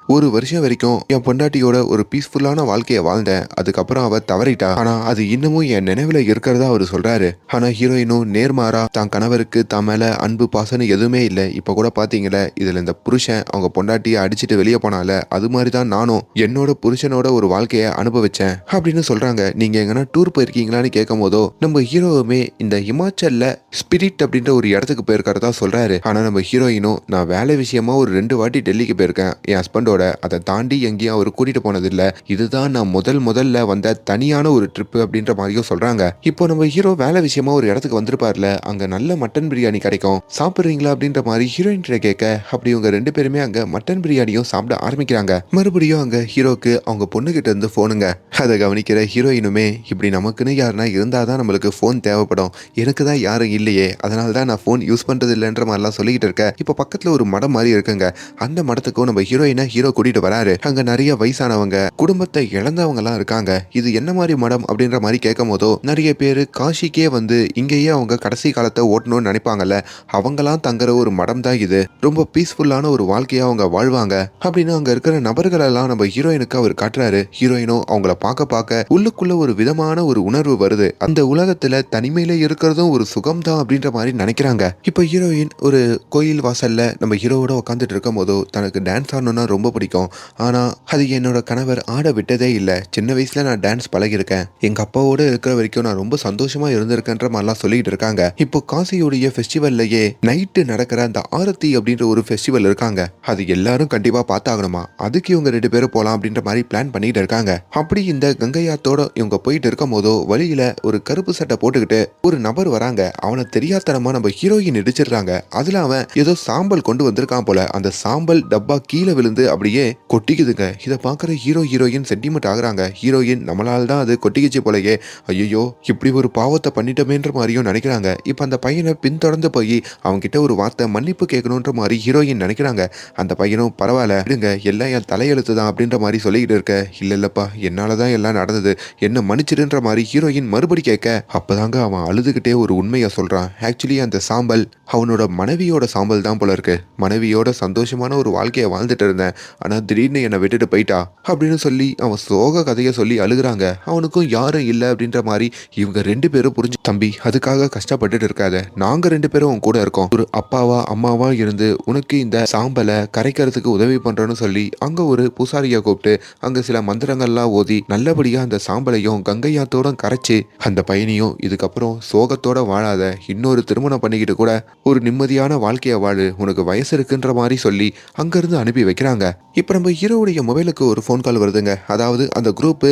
ஒரு வருஷம் வரைக்கும் என் பொண்டாட்டியோட ஒரு பீஸ்ஃபுல்லான வாழ்க்கையை வாழ்ந்தேன், அதுக்கப்புறம் அவ தவறிட்டா, ஆனா அது இன்னமும் என் நினைவுல இருக்கிறதா அவர் சொல்றாரு. ஆனா ஹீரோயினும் நேர்மாறா தான் கணவருக்கு தான் மேல அன்பு பாசன்னு எதுவுமே இல்லை. இப்ப கூட பாத்தீங்களே இதுல இந்த புருஷன் அவங்க பொண்டாட்டியை அடிச்சுட்டு வெளியே போனால அது மாதிரிதான் நானும் என்னோட புருஷனோட ஒரு வாழ்க்கையை அனுபவிச்சேன் அப்படின்னு சொல்றாங்க. நீங்க எங்கன்னா டூர் போயிருக்கீங்களான்னு கேட்கும் போதோ நம்ம ஹீரோவுமே இந்த ஹிமாச்சல்ல ஸ்பிரிட் அப்படின்ற ஒரு இடத்துக்கு போயிருக்கிறதா சொல்றாரு. ஆனா நம்ம ஹீரோயினும் நான் வேலை விஷயமா ஒரு 2 வாட்டி டெல்லிக்கு போயிருக்கேன், என் ஹஸ்பண்டோட அதை தாண்டி எங்கேயும் அவர் கூட்டிட்டு போனதில்லை, இதுதான் நான் முதல்ல வந்த தனியான ஒரு ட்ரிப் அப்படின்ற மாதிரியும் சொல்றாங்க. இப்போ நம்ம ஹீரோ வேலை விஷயமா ஒரு இடத்துக்கு வந்திருப்பார்ல, அங்க நல்ல மட்டன் பிரியாணி கிடைக்கும், சாப்பிடுறீங்களா அப்படின்ற மாதிரி ஹீரோயின் கிட்ட கேட்க அப்படி இவங்க 2 பேருமே அங்க மட்டன் பிரியாணியும் சாப்பிட ஆரம்பிக்கிறாங்க. மறுபடியும் அங்க ஹீரோக்கு அவங்க பொண்ணு கிட்ட இருந்து போனுங்க. அதை கவனிக்கிற ஹீரோயினுமே இப்படி நமக்குன்னு யாருன்னா இருந்தாதான் நம்மளுக்கு போன் தேவைப்படும், எனக்கு தான் யாரும் இல்லையே, அதனால தான் நான் போன் யூஸ் பண்றது இல்லைன்ற மாதிரிலாம் சொல்லிக்கிட்டு இருக்க இப்போ பக்கத்துல ஒரு மடம் மாதிரி இருக்குங்க. அந்த மடத்துக்கும் நம்ம ஹீரோயினை ஹீரோ கூட்டிட்டு வராரு. அங்க நிறைய வயசானவங்க குடும்பத்தை இழந்தவங்க எல்லாம் இருக்காங்க. இது என்ன மாதிரி மடம் அப்படின்ற மாதிரி கேட்கும் போதோ நிறைய பேரு காசிக்கே வந்து இங்கேயே அவங்க கடைசி காலத்தை ஓட்டணும்னு நினைப்பாங்கல்ல, அவங்கெல்லாம் தங்குற ஒரு மடம் தான் இது, ரொம்ப பீஸ்ஃபுல்லான ஒரு வாழ்க்கையா அவங்க வாழ்வாங்க அப்படின்னு அங்க இருக்கிற நபர்கள் எல்லாம் நம்ம ஹீரோயினுக்கு அவர் காட்டுறாரு. ஹீரோயினும் அவங்கள பார்க்க உள்ளுக்குள்ள ஒரு விதமான ஒரு உணர்வு வருது, அந்த உலகத்துல தனிமையில இருக்கிறதும் ஒரு சுகம் தான் அப்படின்ற மாதிரி நினைக்கிறாங்க. இப்ப ஹீரோயின் ஒரு கோயில் வாசல்ல நம்ம ஹீரோவோட உட்காந்துட்டு இருக்கும் போதோ தனக்கு டான்ஸ் ஆடணும்னா ரொம்ப பிடிக்கும், ஆனா அது என்னோட கணவர் ஆட விட்டதே இல்லை, சின்ன வயசுல நான் டான்ஸ் பழகிருக்கேன், எங்க அப்பாவோட இருக்கிற வரைக்கும் நான் ரொம்ப சந்தோஷமா இருந்திருக்கேன்ற மாதிரிலாம் சொல்லிட்டு இருக்காங்க. இப்போ காசியோடைய ஃபெஸ்டிவல்லையே நைட்டு நடக்கிற அந்த ஆரத்தி அப்படின்ற ஒரு ஃபெஸ்டிவல் இருக்காங்க, அது எல்லாரும் கண்டிப்பா பார்த்தாகணுமா, அதுக்கு இவங்க 2 பேரும் போலாம் அப்படின்ற மாதிரி பிளான் பண்ணிட்டு இருக்காங்க. அப்படி இந்த கங்கையாத்தோட இவங்க போயிட்டு இருக்கும் போதோ வழியில ஒரு கருப்பு சட்டை போட்டுக்கிட்டு ஒரு நபர் வராங்க. அவனை தெரியாதனமா நம்ம ஹீரோயின் இடிச்சிடுறாங்க. அதுல அவன் ஏதோ சாம்பல் கொண்டு வந்திருக்கான் போல, அந்த சாம்பல் டப்பா கீழே விழுந்து அப்படியே கொட்டிக்குதுங்க. இதை பார்க்குற ஹீரோயின் சென்டிமெண்ட் ஆகுறாங்க. ஹீரோயின் நம்மளால தான் அது கொட்டிக்கிச்சு போலயே, ஐயோ இப்படி ஒரு பாவத்தை பண்ணிட்டோமேன்ற மாதிரியும் நினைக்கிறாங்க. இப்போ அந்த பையனை பின்தொடர்ந்து போய் அவங்க கிட்ட ஒரு வார்த்தை மன்னிப்பு கேட்கணுன்ற மாதிரி ஹீரோயின் நினைக்கிறாங்க. அந்த பையனும் பரவாயில்ல விடுங்க, எல்லாம் என் தலையெழுத்து தான் அப்படின்ற மாதிரி சொல்லிக்கிட்டு இருக்க, இல்லப்பா என்னாலதான் எல்லாம் நடந்தது, என்ன மன்னிச்சிடுன்ற மாதிரி ஹீரோயின் மறுபடி கேட்க அப்பதாங்க அவன் அழுதுகிட்டே ஒரு உண்மையை சொல்றான். ஆக்சுவலி அந்த சாம்பல் அவனோட மனைவியோட சாம்பல் தான் போல இருக்கு, மனைவியோட சந்தோஷமான ஒரு வாழ்க்கையை வாழ்ந்துட்டு இருந்தேன், ஆனா திடீர்னு என்னை விட்டுட்டு போயிட்டா அப்படின்னு சொல்லி அவன் சோக கதையை சொல்லி அழுகுறாங்க. அவனுக்கும் யாரும் இல்லை அப்படின்ற மாதிரி இவங்க 2 பேரும் புரிஞ்சு, தம்பி அதுக்காக கஷ்டப்பட்டுட்டு இருக்காத, நாங்க 2 பேரும் உன் கூட இருக்கோம், ஒரு அப்பாவா அம்மாவா இருந்து உனக்கு இந்த சாம்பலை கரைக்கிறதுக்கு உதவி பண்றோன்னு சொல்லி அங்க ஒரு பூசாரியை கூப்பிட்டு அங்க சில மந்திரங்கள்லாம் ஓதி நல்லபடியா அந்த சாம்பலையும் கங்கையாத்தோட கரைச்சு அந்த பையனையும் இதுக்கப்புறம் சோகத்தோட வாழாத, இன்னொரு திருமணம் பண்ணிக்கிட்டு கூட ஒரு நிம்மதியான வாழ்க்கையை வாழு, உனக்கு வயசு இருக்குன்ற மாதிரி சொல்லி அங்கிருந்து அனுப்பி வைக்கிறாங்க. இப்ப நம்ம ஹீரோவுடைய மொபைலுக்கு ஒரு ஃபோன் கால் வருதுங்க. அதாவது அந்த குரூப்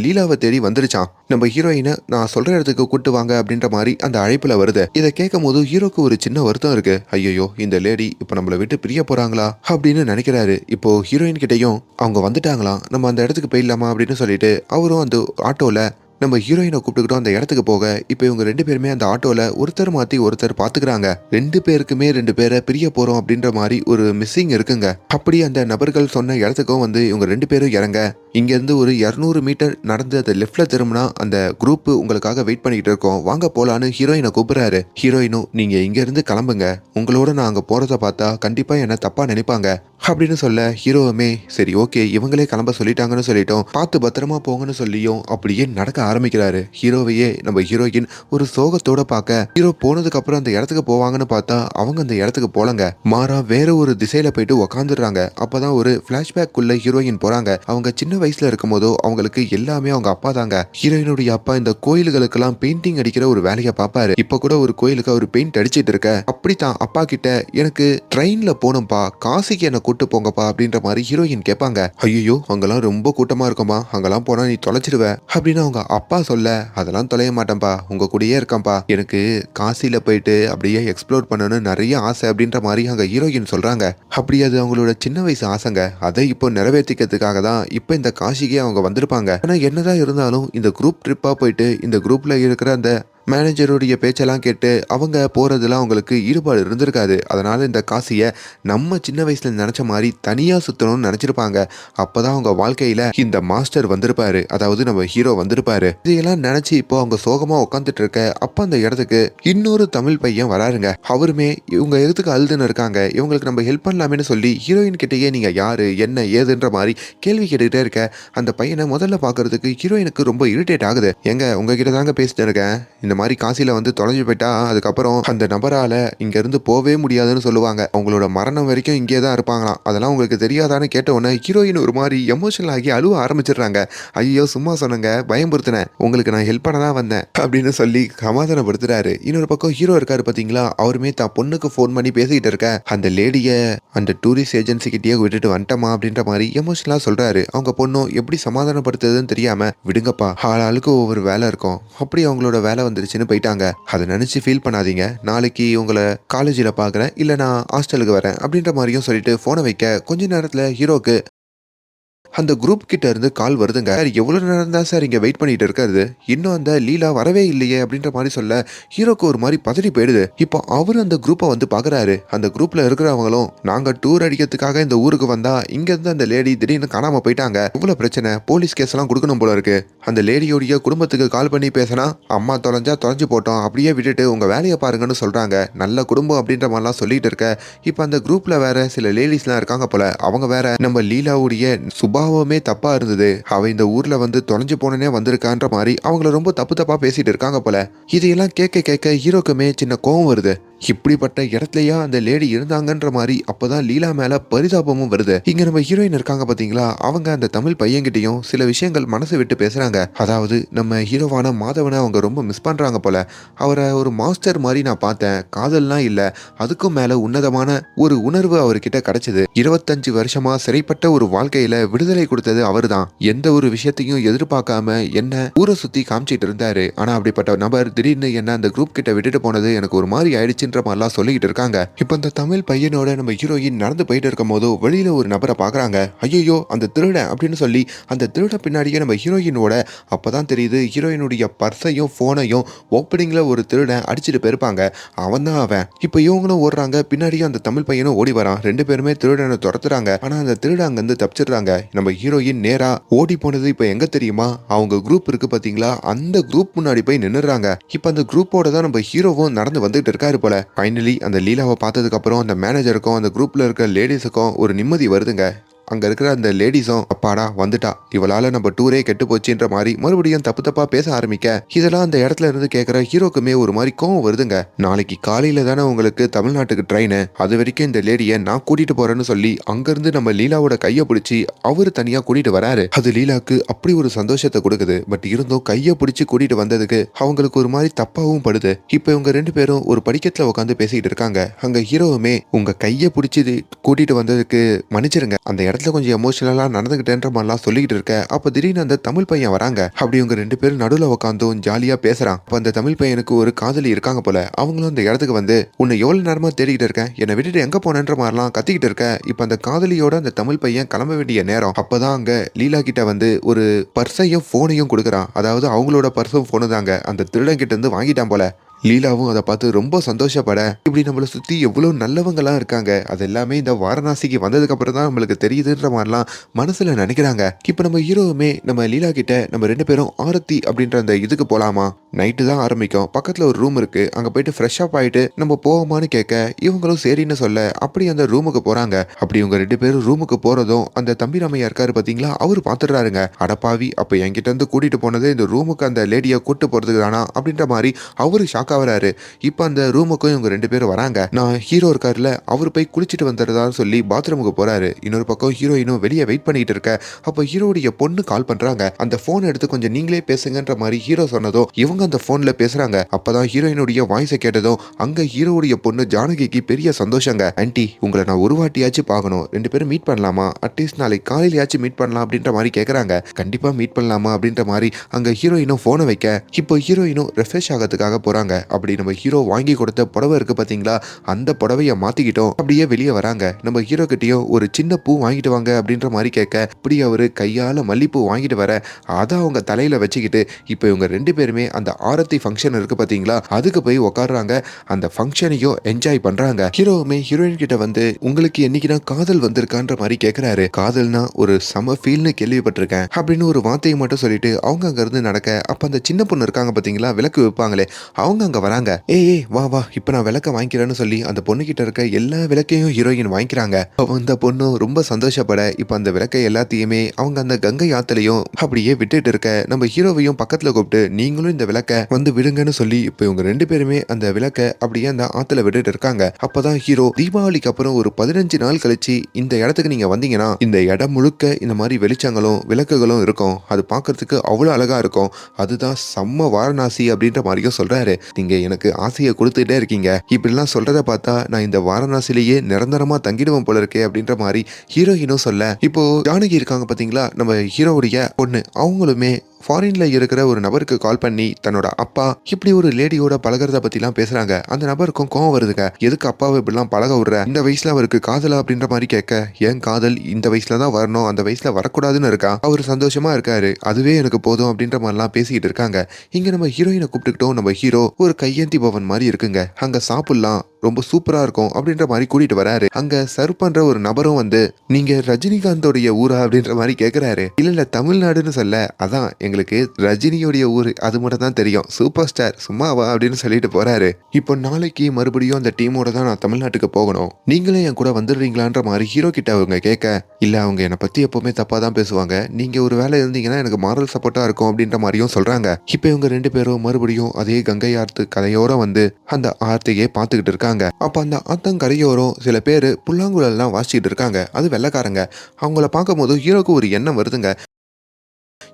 லீலாவை தேடி வந்துருச்சான். நம்ம ஹீரோயினை நான் சொல்ற இடத்துக்கு கூட்டு வாங்க அப்படின்ற மாதிரி அந்த அழைப்புல வருது. இதை கேட்கும் போது ஹீரோக்கு ஒரு சின்ன வருத்தம் இருக்கு. ஐயோ இந்த லேடி இப்ப நம்மளை விட்டு பிரிய போறாங்களா அப்படின்னு நினைக்கிறாரு. இப்போ ஹீரோயின் கிட்டையும் அவங்க வந்துட்டாங்களாம், நம்ம அந்த இடத்துக்கு போயிடலாமா அப்படின்னு சொல்லிட்டு அவரும் அந்த ஆட்டோல நம்ம ஹீரோயினை கூப்பிட்டுக்கிட்டோம் அந்த இடத்துக்கு போக. இப்போ இவங்க 2 பேருமே அந்த ஆட்டோல ஒருத்தர் மாத்தி ஒருத்தர் பாத்துக்கிறாங்க. 2 பேருக்குமே 2 பேரை பிரிய போறோம் அப்படின்ற மாதிரி ஒரு மிஸ்ஸிங் இருக்குங்க. அப்படி அந்த நபர்கள் சொன்ன இடத்துக்கும் வந்து இவங்க 2 பேரும் இறங்க. இங்க இருந்து ஒரு 200 மீட்டர் நடந்து அந்த லெஃப்ட்ல திரும்பினா அந்த குரூப் உங்களுக்காக வெயிட் பண்ணிட்டு இருக்கோம், வாங்க போலான்னு ஹீரோயினை கூப்பிடுறாரு. ஹீரோயினும் நீங்க இங்க இருந்து கிளம்புங்க, உங்களோட நான் அங்க போறத பார்த்தா கண்டிப்பா என்ன தப்பா நினைப்பாங்க அப்படின்னு சொல்ல, ஹீரோவுமே சரி ஓகே இவங்களே கிளம்ப சொல்லிட்டாங்கன்னு சொல்லிட்டோம், பார்த்து பத்திரமா போங்கன்னு சொல்லியும் அப்படியே நடக்க ஆரம்பிக்கிறாரு. ஹீரோவையே நம்ம ஹீரோயின் ஒரு சோகத்தோட பார்க்க, ஹீரோ போனதுக்கு அப்புறம் அந்த இடத்துக்கு போவாங்கன்னு பார்த்தா அவங்க அந்த இடத்துக்கு போலங்க, மாறா வேற ஒரு திசையில போயிட்டு உக்காந்துடுறாங்க. அப்பதான் ஒரு பிளாஷ்பேக் குள்ள ஹீரோயின் போறாங்க. அவங்க சின்ன வயசுல இருக்கும் போதோ அவங்களுக்கு எல்லாமே அவங்க அப்பா தாங்க. ஹீரோயினுடைய அப்பா இந்த கோயில்களுக்கெல்லாம் பெயிண்டிங் அடிக்கிற ஒரு வேலையை பார்ப்பாரு. இப்ப கூட ஒரு கோயிலுக்கு அவர் பெயிண்ட் அடிச்சிட்டு இருக்க, அப்படித்தான் அப்பா கிட்ட எனக்கு ட்ரெயின்ல போகணும்பா, காசிக்கு என்ன கூட்டு போங்கப்பா அப்படின்ற மாதிரி ஹீரோயின் கேட்பாங்க. ஐயோ அங்கெல்லாம் ரொம்ப கூட்டமா இருக்கும்பா, அங்கெல்லாம் போனா நீ தொலைச்சிடுவ அப்படின்னு அவங்க அப்பா சொல்ல, அதெல்லாம் தொலைய மாட்டேன்பா, உங்க கூடயே இருக்கேன்பா, எனக்கு காசில போயிட்டு அப்படியே எக்ஸ்ப்ளோர் பண்ணணும்னு நிறைய ஆசை அப்படின்ற மாதிரி அங்க ஹீரோயின் சொல்றாங்க. அப்படி அது அவங்களோட சின்ன வயசு ஆசைங்க. அதை இப்போ நிறைவேற்றிக்கிறதுக்காக தான் இப்போ இந்த காசிக்கே அவங்க வந்திருப்பாங்க. ஆனா என்னதான் இருந்தாலும் இந்த குரூப் ட்ரிப்பா போயிட்டு இந்த குரூப்ல இருக்கிற அந்த மேனேஜருடைய பேச்செல்லாம் கேட்டு அவங்க போறதுலாம் அவங்களுக்கு ஈடுபாடு இருந்திருக்காது. அதனால இந்த காசியை நம்ம சின்ன வயசுல நினைச்ச மாதிரி தனியா சுத்தணும்னு நினைச்சிருப்பாங்க. அப்பதான் அவங்க வாழ்க்கையில இந்த மாஸ்டர் வந்திருப்பாரு, அதாவது நம்ம ஹீரோ வந்திருப்பாரு. இதையெல்லாம் நினைச்சு இப்போ அவங்க சோகமா உட்காந்துட்டு இருக்க, அப்ப அந்த இடத்துக்கு இன்னொரு தமிழ் பையன் வராருங்க. அவருமே இவங்க எதுக்கு அழுதுன்னு இருக்காங்க, இவங்களுக்கு நம்ம ஹெல்ப் பண்ணலாமேன்னு சொல்லி ஹீரோயின் கிட்டேயே நீங்க யாரு என்ன ஏதுன்ற மாதிரி கேள்வி கேட்டுக்கிட்டே இருக்க. அந்த பையனை முதல்ல பாக்குறதுக்கு ஹீரோயினுக்கு ரொம்ப இரிட்டேட் ஆகுது. எங்க உங்ககிட்ட தாங்க பேசிட்டு இருக்கேன், இந்த மாதிரி காசில வந்து தொலைஞ்சு போயிட்டா அதுக்கப்புறம் அந்த நபரால இங்க இருந்து போவே முடியாதுன்னு சொல்லுவாங்க, அவங்களோட மரணம் வரைக்கும் இங்கே தான் இருப்பாங்களாம், அதெல்லாம் உங்களுக்கு தெரியாதான்னு கேட்ட உடனே ஹீரோயின் ஒரு மாதிரி எமோஷனல் ஆகி அழுவ ஆரம்பிச்சிடுறாங்க. ஐயோ சும்மா சொன்னங்க, பயம்படுத்தினேன், உங்களுக்கு நான் ஹெல்ப் பண்ண தான் வந்தேன் அப்படின்னு சொல்லி சமாதானப்படுத்துறாரு. இன்னொரு பக்கம் ஹீரோ இருக்காரு பாத்தீங்களா, அவருமே தான் பொண்ணுக்கு ஃபோன் பண்ணி பேசிக்கிட்டு இருக்க, அந்த லேடிய அந்த டூரிஸ்ட் ஏஜென்சி கிட்டேயே விட்டுட்டு வந்துட்டமா அப்படின்ற மாதிரி எமோஷனலா சொல்றாரு. அவங்க பொண்ணும் எப்படி சமாதானப்படுத்துறதுன்னு தெரியாம, விடுங்கப்பா ஆளுக்கு ஒவ்வொரு வேலை இருக்கும், அப்படி அவங்களோட வேலை வந்துருச்சுன்னு போயிட்டாங்க, அதை நினைச்சு ஃபீல் பண்ணாதீங்க, நாளைக்கு உங்களை காலேஜில் பார்க்குறேன் இல்லை நான் ஹாஸ்டலுக்கு வரேன் அப்படின்ற மாதிரியும் சொல்லிட்டு ஃபோனை வைக்க, கொஞ்ச நேரத்தில் ஹீரோக்கு அந்த குரூப் கிட்ட இருந்து கால் வருதுங்க. சார் எவ்வளவு நேரம் தான் சார் இங்க வெயிட் பண்ணிட்டு இருக்காரு, இன்னும் அந்த லீலா வரவே இல்லையே அப்படின்ற மாதிரி சொல்ல, ஹீரோக்கு ஒரு மாதிரி பதறி போயிடுது. இப்போ அவர் அந்த குரூப்பை வந்து பாக்குறாரு. அந்த குரூப்ல இருக்கிறவங்களும் நாங்க டூர் அடிக்கிறதுக்காக இந்த ஊருக்கு வந்தா இங்க இருந்து அந்த லேடி திடீர்னு காணாம போயிட்டாங்க, இவ்வளவு பிரச்சனை, போலீஸ் கேஸ் எல்லாம் கொடுக்கணும் போல இருக்கு, அந்த லேடியோடைய குடும்பத்துக்கு கால் பண்ணி பேசினா அம்மா தொலைஞ்சா தொலைஞ்சு போட்டோம், அப்படியே விட்டுட்டு உங்க வேலையை பாருங்கன்னு சொல்றாங்க. நல்ல குடும்பம் அப்படின்ற மாதிரிலாம் சொல்லிட்டு இருக்க, இப்போ அந்த குரூப்ல வேற சில லேடிஸ்லாம் இருக்காங்க போல, அவங்க வேற நம்ம லீலாவுடைய சுபாவமே தப்பா இருந்தது, அவ இந்த ஊர்ல வந்து தொலைஞ்சு போனனே வந்திருக்கான்ற மாதிரி அவங்கள ரொம்ப தப்பா பேசிட்டு இருக்காங்க போல. இதையெல்லாம் கேட்க கேட்க ஹீரோக்குமே சின்ன கோவம் வருது. இப்படிப்பட்ட இடத்துலயா அந்த லேடி இருந்தாங்கன்ற மாதிரி அப்பதான் லீலா மேல பரிதாபமும் வருது. இங்க நம்ம ஹீரோயின் இருக்காங்க பாத்தீங்களா, அவங்க அந்த தமிழ் பையன்கிட்டயும் சில விஷயங்கள் மனசு விட்டு பேசுறாங்க. அதாவது நம்ம ஹீரோவான மாதவனை அவங்க ரொம்ப மிஸ் பண்றாங்க போல, அவரை ஒரு மாஸ்டர் மாதிரி நான் பார்த்தேன், காதல்லாம் இல்ல, அதுக்கும் மேல உன்னதமான ஒரு உணர்வு அவர்கிட்ட கிடைச்சது, 25 வருஷமா சிறைப்பட்ட ஒரு வாழ்க்கையில விடுதலை கொடுத்தது அவர்தான், எந்த ஒரு விஷயத்தையும் எதிர்பார்க்காம என்ன ஊரை சுத்தி காமிச்சிட்டு இருந்தாரு. ஆனா அப்படிப்பட்ட நபர் திடீர்னு என்ன அந்த குரூப் கிட்ட விட்டுட்டு போனது எனக்கு ஒரு மாதிரி ஆயிடுச்சு மாதிரிலாம் சொல்லிக்கிட்டு இருக்காங்க. இப்ப இந்த தமிழ் பையனோட நம்ம ஹீரோயின் நடந்து போயிட்டு இருக்கும் போது வெளியில ஒரு நபரை பாக்குறாங்க. ஐயோ அந்த திருடன் அப்படின்னு சொல்லி அந்த திருட பின்னாடியே நம்ம ஹீரோயினோட, அப்பதான் தெரியுது ஹீரோயினுடைய பர்ஸையும் போனையும் ஓப்பனிங்ல ஒரு திருடன் அடிச்சுட்டு போயிருப்பாங்க, அவன் தான் அவன். இப்ப இவங்களும் ஓடுறாங்க, பின்னாடியும் அந்த தமிழ் பையனும் ஓடி வரான், 2 பேருமே திருடனை துரத்துறாங்க. ஆனா அந்த திருடன் அங்க இருந்து தப்பிச்சிடுறாங்க. நம்ம ஹீரோயின் நேரா ஓடி போனது இப்ப எங்க தெரியுமா, அவங்க குரூப் இருக்கு பாத்தீங்களா, அந்த குரூப் முன்னாடி போய் நின்னுறாங்க. இப்ப அந்த குரூப்போட தான் நம்ம ஹீரோவும் நடந்து வந்துட்டு இருக்காரு போல. ஃபைனலி அந்த லீலாவை பார்த்ததுக்கு அப்புறம் அந்த மேனேஜருக்கும் அந்த குரூப்ல இருக்க லேடிஸுக்கும் ஒரு நிம்மதி வருதுங்க. அங்க இருக்கிற அந்த லேடிஸும் அப்பாடா வந்துட்டா, இவளால நம்ம டூரே கெட்டு போச்சுன்ற மாதிரி மறுபடியும் தப்பா பேச ஆரம்பிக்க, இதெல்லாம் அந்த இடத்துல இருந்து கேட்கிற ஹீரோக்குமே ஒரு மாதிரி கோவம் வருதுங்க. நாளைக்கு காலையில தானே உங்களுக்கு தமிழ்நாட்டுக்கு ட்ரெயின், அது வரைக்கும் இந்த லேடியை நான் கூட்டிட்டு போறேன்னு சொல்லி அங்கிருந்து நம்ம லீலாவோட கையை பிடிச்சி அவரு தனியா கூட்டிட்டு வராரு. அது லீலாக்கு அப்படி ஒரு சந்தோஷத்தை கொடுக்குது. பட் இருந்தும் கையை பிடிச்சி கூட்டிட்டு வந்ததுக்கு அவங்களுக்கு ஒரு மாதிரி தப்பாவும் படுது. இப்ப இவங்க 2 பேரும் ஒரு படிக்கட்டுல உட்காந்து பேசிக்கிட்டு இருக்காங்க. அங்க ஹீரோவுமே உங்க கையை பிடிச்சி கூட்டிட்டு வந்ததுக்கு மன்னிச்சிருங்க, அந்த இடத்துல கொஞ்சம் எமோஷனலா நடந்துகிட்டேன்ற மாதிரிலாம் சொல்லிக்கிட்டு இருக்க, அப்ப திடீர்னு அந்த தமிழ் பையன் வராங்க. அப்படி இவங்க 2 பேரும் நடுவுல உட்காந்தும் ஜாலியா பேசுறான். அப்ப அந்த தமிழ் பையனுக்கு ஒரு காதலி இருக்காங்க போல. அவங்களும் அந்த இடத்துக்கு வந்து, உன்னை எவ்வளவு நேரமா தேடிக்கிட்டு இருக்கேன், என்னை விட்டுட்டு எங்க போனேன்ற மாதிரிலாம் கத்திக்கிட்டு இருக்க. இப்ப அந்த காதலியோட அந்த தமிழ் பையன் கிளம்ப வேண்டிய நேரம். அப்பதான் அங்க லீலா கிட்ட வந்து ஒரு பர்ஸையும் போனையும் கொடுக்குறான். அதாவது அவங்களோட பர்ஸும் போனு தாங்க அந்த திருடன் கிட்ட இருந்து வாங்கிட்டான் போல. லீலாவும் அதை பார்த்து ரொம்ப சந்தோஷப்பட, இப்படி நம்மளை சுற்றி எவ்வளோ நல்லவங்களாம் இருக்காங்க, அது எல்லாமே இந்த வாரணாசிக்கு வந்ததுக்கு அப்புறம் தான் நம்மளுக்கு தெரியுதுன்ற மாதிரிலாம் மனசுல நினைக்கிறாங்க. இப்போ நம்ம ஹீரோவுமே நம்ம லீலா கிட்ட நம்ம 2 பேரும் ஆரத்தி அப்படின்ற அந்த இதுக்கு போலாமா, நைட்டு தான் ஆரம்பிக்கும், பக்கத்தில் ஒரு ரூம் இருக்கு, அங்கே போயிட்டு ஃப்ரெஷ் அப் ஆயிட்டு நம்ம போவோமான்னு கேட்க இவங்களும் சரின்னு சொல்ல அப்படி அந்த ரூமுக்கு போறாங்க. அப்படி இவங்க 2 பேரும் ரூமுக்கு போறதும் அந்த தம்பி ராமையா இருக்காரு பார்த்தீங்களா, அவர் பார்த்துடுறாருங்க. அடப்பாவி, அப்போ என்கிட்ட இருந்து கூட்டிட்டு போனது இந்த ரூமுக்கு அந்த லேடியை கூட்டு போறதுக்கு தானா அப்படின்ற மாதிரி அவரு ஷாக் ஆகுறாரு. இப்போ அந்த ரூமுக்கும் இவங்க 2 பேரும் வராங்க. நான் ஹீரோ இருக்காருல, அவர் போய் குளிச்சுட்டு வந்துடுறதா சொல்லி பாத்ரூமுக்கு போறாரு. இன்னொரு பக்கம் ஹீரோயினும் வெளியே வெயிட் பண்ணிட்டு இருக்க. அப்போ ஹீரோடைய பொண்ணு கால் பண்றாங்க. அந்த போன் எடுத்து கொஞ்சம் நீங்களே பேசுங்கன்ற மாதிரி ஹீரோ சொன்னதும் இவங்க அந்த போன்ல பேசுறாங்க. அப்பதான் ஹீரோயினுடைய வாய்ஸை கேட்டதும் அங்க ஹீரோடைய பொண்ணு ஜானகிக்கு பெரிய சந்தோஷங்க. ஆன்ட்டி, உங்களை நான் ஒரு வாட்டியாச்சும் பார்க்கணும், 2 பேரும் மீட் பண்ணலாமா, அட்லீஸ்ட் நாளைக்கு காலையிலயாச்சும் மீட் பண்ணலாம் அப்படின்ற மாதிரி கேட்கறாங்க. கண்டிப்பா மீட் பண்ணலாமா அப்படின்ற மாதிரி அங்க ஹீரோயினும் போனை வைக்க, இப்போ ஹீரோயினும் ரெஃப்ரெஷ் ஆகிறதுக்காக போறாங்க. அப்படி நம்ம ஹீரோ வாங்கி கொடுத்த புடவை இருக்கு பாத்தீங்களா, அந்த புடவைய மாத்திக்கிட்டோம். அப்படியே வெளியே வராங்க. நம்ம ஹீரோ கிட்டயும் ஒரு சின்ன பூ வாங்கிட்டு வாங்க அப்படின்ற மாதிரி கேட்க, இப்படி அவரு கையால மல்லிப்பூ வாங்கிட்டு வர அதை அவங்க தலையில வச்சுக்கிட்டு இப்போ இவங்க 2 பேருமே அந்த ஆரத்தி ஃபங்க்ஷன் இருக்கு பாத்தீங்களா, அதுக்கு போய் உட்காடுறாங்க. அந்த ஃபங்க்ஷனையும் என்ஜாய் பண்றாங்க. ஹீரோவுமே ஹீரோயின் கிட்ட வந்து, உங்களுக்கு என்னைக்குதான் காதல் வந்திருக்கான்ற மாதிரி கேட்கிறாரு. காதல்னா ஒரு சம ஃபீல்னு கேள்விப்பட்டிருக்கேன் அப்படின்னு ஒரு வார்த்தையை மட்டும் சொல்லிட்டு அவங்க அங்க இருந்து நடக்க, அப்ப அந்த சின்ன பொண்ணு இருக்காங்க பாத்தீங்களா, விளக்கு வைப்பாங்களே, அவங்க அங்க வராங்க. ஏய் வா வா, இப்ப நான் விளக்க வாங்கிக்கிறேன்னு சொல்லி அந்த பொண்ணு கிட்ட இருக்க எல்லா விளக்கையும் ஹீரோயின் வாங்கிக்கிறாங்க. அந்த பொண்ணு ரொம்ப சந்தோஷப்பட இப்ப அந்த விளக்கை எல்லாத்தையுமே அவங்க அந்த கங்கை ஆத்துலயும் அப்படியே விட்டுட்டு இருக்க, நம்ம ஹீரோவையும் பக்கத்துல கூப்பிட்டு நீங்களும் இந்த விளக்க வந்து விடுங்கன்னு சொல்லி இப்ப இவங்க 2 பேருமே அந்த விளக்க அப்படியே அந்த ஆத்துல விட்டுட்டு இருக்காங்க. அப்பதான் ஹீரோ, தீபாவளிக்கு அப்புறம் ஒரு 15 நாள் கழிச்சு இந்த இடத்துக்கு நீங்க வந்தீங்கன்னா இந்த இடம் முழுக்க இந்த மாதிரி வெளிச்சங்களும் விளக்குகளும் இருக்கும், அது பார்க்கறதுக்கு அவ்வளவு அழகா இருக்கும், அதுதான் செம்ம வாரணாசி அப்படின்ற மாதிரியும் சொல்றாரு. நீங்க எனக்கு ஆசையை கொடுத்துட்டே இருக்கீங்க, இப்படிலாம் சொல்றத பார்த்தா நான் இந்த வாரணாசிலேயே நிரந்தரமா தங்கிடுவேன் போல இருக்கே அப்படின்ற மாதிரி ஹீரோயினும் சொல்ல, இப்போ ஜானகி இருக்காங்க பாத்தீங்களா, நம்ம ஹீரோவுடைய பொண்ணு, அவங்களுமே ஃபாரின்ல இருக்கிற ஒரு நபருக்கு கால் பண்ணி தன்னோட அப்பா இப்படி ஒரு லேடியோட பழகிறத பத்திலாம் பேசுறாங்க. அந்த நபருக்கும் கோவம் வருதுங்க. எதுக்கு அப்பாவை இப்படிலாம் பழக விடுற, இந்த வயசுல அவருக்கு காதலா அப்படின்ற மாதிரி கேட்க, ஏன் காதல் இந்த வயசுல தான் வரணும், அந்த வயசுல வரக்கூடாதுன்னு இருக்கா, அவர் சந்தோஷமா இருக்காரு, அதுவே எனக்கு போதும் அப்படின்ற மாதிரிலாம் பேசிக்கிட்டு இருக்காங்க. இங்க நம்ம ஹீரோயினை கூப்பிட்டுக்கிட்டோம். நம்ம ஹீரோ ஒரு கையேந்தி பவன் மாதிரி இருக்குங்க, அங்க சாப்பிடலாம், ரொம்ப சூப்பரா இருக்கும் அப்படின்ற மாதிரி கூட்டிட்டு வராரு. அங்க சர்வ் பண்ற ஒரு நபரும் வந்து, நீங்க ரஜினிகாந்தோடைய ஊரா அப்படின்ற மாதிரி கேக்குறாரு. இல்ல தமிழ்நாடுன்னு சொல்ல, அதான் எங்களுக்கு ரஜினியோடைய ஊரு அது மட்டும் தான் தெரியும், சூப்பர் ஸ்டார் சும்மாவா அப்படின்னு சொல்லிட்டு போறாரு. இப்போ நாளைக்கு மறுபடியும் அந்த டீமோட தான் நான் தமிழ்நாட்டுக்கு போகணும், நீங்களே என் கூட வந்துடுறீங்களான்ற மாதிரி ஹீரோ கிட்ட அவங்க கேட்க, இல்ல அவங்க என்னை பத்தி எப்பவுமே தப்பா தான் பேசுவாங்க, நீங்க ஒரு வேலை இருந்தீங்கன்னா எனக்கு மாரல் சப்போர்ட்டா இருக்கும் அப்படின்ற மாதிரியும் சொல்றாங்க. இப்போ இவங்க 2 பேரும் மறுபடியும் அதே கங்கை ஆர்த்து கதையோட வந்து அந்த ஆர்த்தியை பார்த்துக்கிட்டு இருக்காங்க. அப்ப அந்த ஆத்தங்கரையோரம் சில பேர் புல்லாங்குழல்லாம் வாசிச்சுட்டு இருக்காங்க. அது வெள்ளைக்காரங்க. அவங்கள பார்க்கும் போது ஹீரோக்கு ஒரு எண்ணம் வருதுங்க.